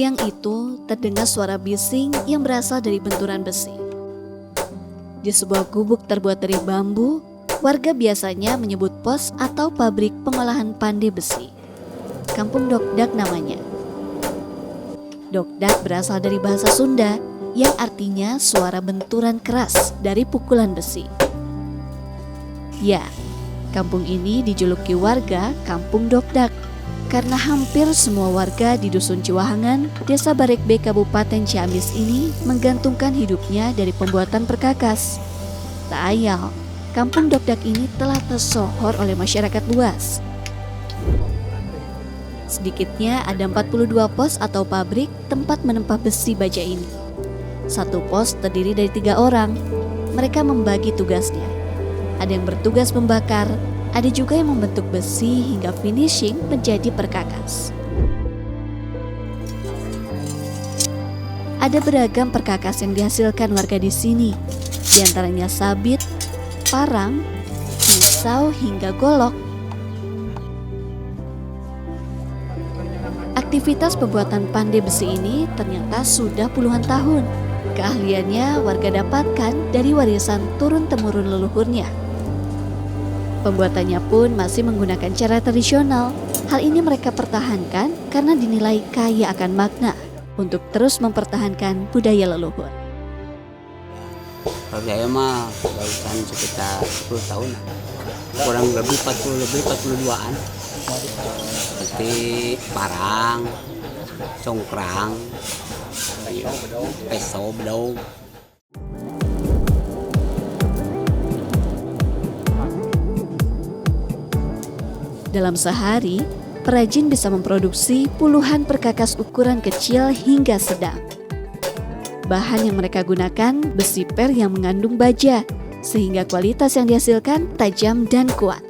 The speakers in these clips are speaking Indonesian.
Siang itu terdengar suara bising yang berasal dari benturan besi. Di sebuah gubuk terbuat dari bambu, warga biasanya menyebut pos atau pabrik pengolahan pandai besi. Kampung Dokdak namanya. Dokdak berasal dari bahasa Sunda yang artinya suara benturan keras dari pukulan besi. Ya, kampung ini dijuluki warga Kampung Dokdak karena hampir semua warga di Dusun Ciwahangan, Desa Barekbe, Kabupaten Ciamis ini menggantungkan hidupnya dari pembuatan perkakas. Tak ayal, Kampung Dokdak ini telah tersohor oleh masyarakat luas. Sedikitnya ada 42 pos atau pabrik tempat menempah besi baja ini. Satu pos terdiri dari 3 orang. Mereka membagi tugasnya. Ada yang bertugas membakar, ada juga yang membentuk besi hingga finishing menjadi perkakas. Ada beragam perkakas yang dihasilkan warga di sini, di antaranya sabit, parang, pisau hingga golok. Aktivitas pembuatan pandai besi ini ternyata sudah puluhan tahun. Keahliannya warga dapatkan dari warisan turun-temurun leluhurnya. Pembuatannya pun masih menggunakan cara tradisional. Hal ini mereka pertahankan karena dinilai kaya akan makna untuk terus mempertahankan budaya leluhur. Kalau saya mah barusan sekitar 10 tahun, kurang lebih 42-an. Seperti parang, congkrang, pisau, bedog. Dalam sehari, perajin bisa memproduksi puluhan perkakas ukuran kecil hingga sedang. Bahan yang mereka gunakan besi per yang mengandung baja, sehingga kualitas yang dihasilkan tajam dan kuat.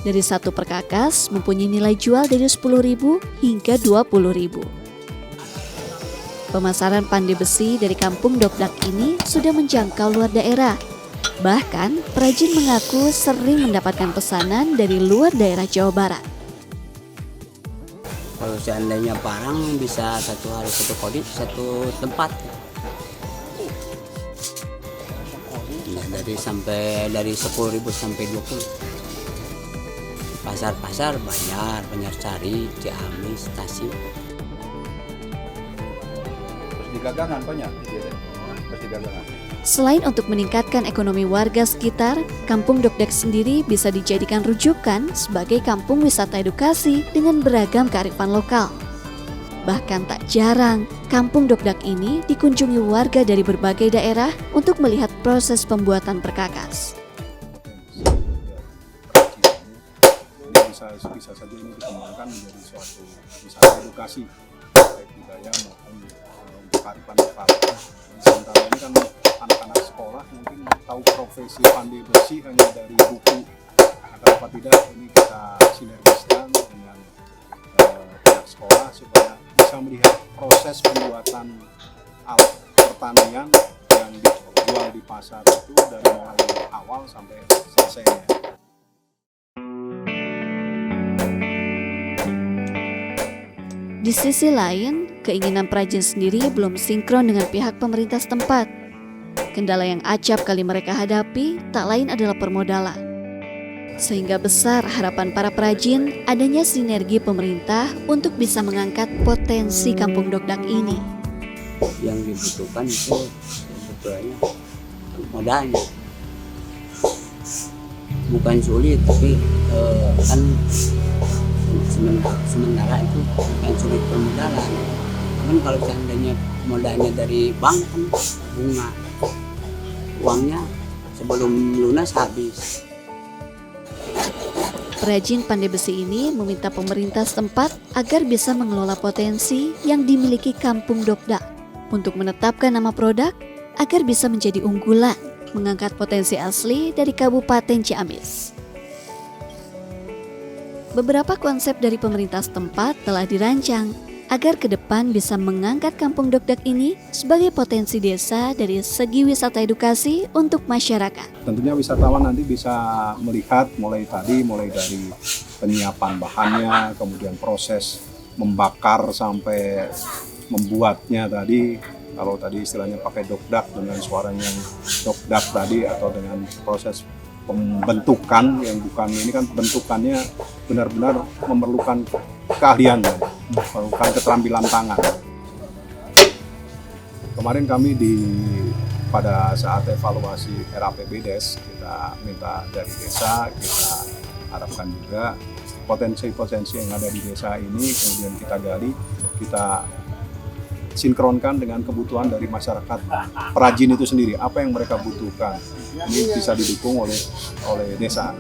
Dari satu perkakas mempunyai nilai jual dari 10.000 hingga 20.000. Pemasaran pandai besi dari Kampung Dokdak ini sudah menjangkau luar daerah. Bahkan, perajin mengaku sering mendapatkan pesanan dari luar daerah Jawa Barat. Kalau seandainya parang bisa satu hari satu kodi, satu tempat. Nah, dari 10.000 sampai 20. Pasar-pasar banyak cari, Ciamis, Tasik. Terus di gagangan banyak, terus di gagangan. Selain untuk meningkatkan ekonomi warga sekitar, Kampung Dokdak sendiri bisa dijadikan rujukan sebagai kampung wisata edukasi dengan beragam kearifan lokal. Bahkan tak jarang, Kampung Dokdak ini dikunjungi warga dari berbagai daerah untuk melihat proses pembuatan perkakas. Ini bisa saja ini dikembangkan menjadi suatu wisata edukasi baik budaya maupun untuk kearifan lokal. Sementara ini kan anak-anak sekolah mungkin tahu profesi pandai besi hanya dari buku. Kenapa tidak ini kita sinergiskan dengan pihak sekolah supaya bisa melihat proses pembuatan alat pertanian yang dijual di pasar itu dari mulai awal sampai selesainya. Di sisi lain, keinginan perajin sendiri belum sinkron dengan pihak pemerintah setempat. Kendala yang acap kali mereka hadapi tak lain adalah permodalan. Sehingga besar harapan para perajin adanya sinergi pemerintah untuk bisa mengangkat potensi Kampung Dokdak ini. Yang dibutuhkan itu sebetulnya modalnya. Bukan sulit, tapi kan sementara itu bukan sulit permodalan. Kan kalau seandainya modalnya dari bank kan bunga, uangnya sebelum lunas habis. Perajin pandai besi ini meminta pemerintah setempat agar bisa mengelola potensi yang dimiliki Kampung Dokdak untuk menetapkan nama produk agar bisa menjadi unggulan, mengangkat potensi asli dari Kabupaten Ciamis. Beberapa konsep dari pemerintah setempat telah dirancang agar ke depan bisa mengangkat Kampung Dokdak ini sebagai potensi desa dari segi wisata edukasi untuk masyarakat. Tentunya wisatawan nanti bisa melihat mulai dari penyiapan bahannya, kemudian proses membakar sampai membuatnya tadi, kalau tadi istilahnya pakai dokdak dengan suaranya yang dokdak tadi, atau dengan proses pembentukan yang bukan ini kan bentukannya benar-benar memerlukan keahlian, memerlukan keterampilan tangan. Kemarin kami pada saat evaluasi RAPBDes, kita minta dari desa, kita harapkan juga potensi-potensi yang ada di desa ini kemudian kita gali, kita sinkronkan dengan kebutuhan dari masyarakat perajin itu sendiri, apa yang mereka butuhkan. Ini bisa didukung oleh desa.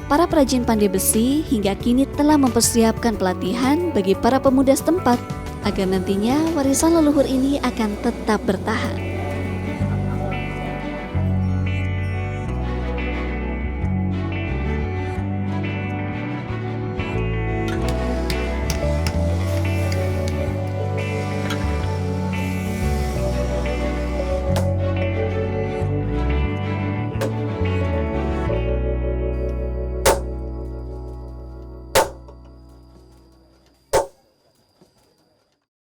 Para perajin pandai besi hingga kini telah mempersiapkan pelatihan bagi para pemuda setempat agar nantinya warisan leluhur ini akan tetap bertahan.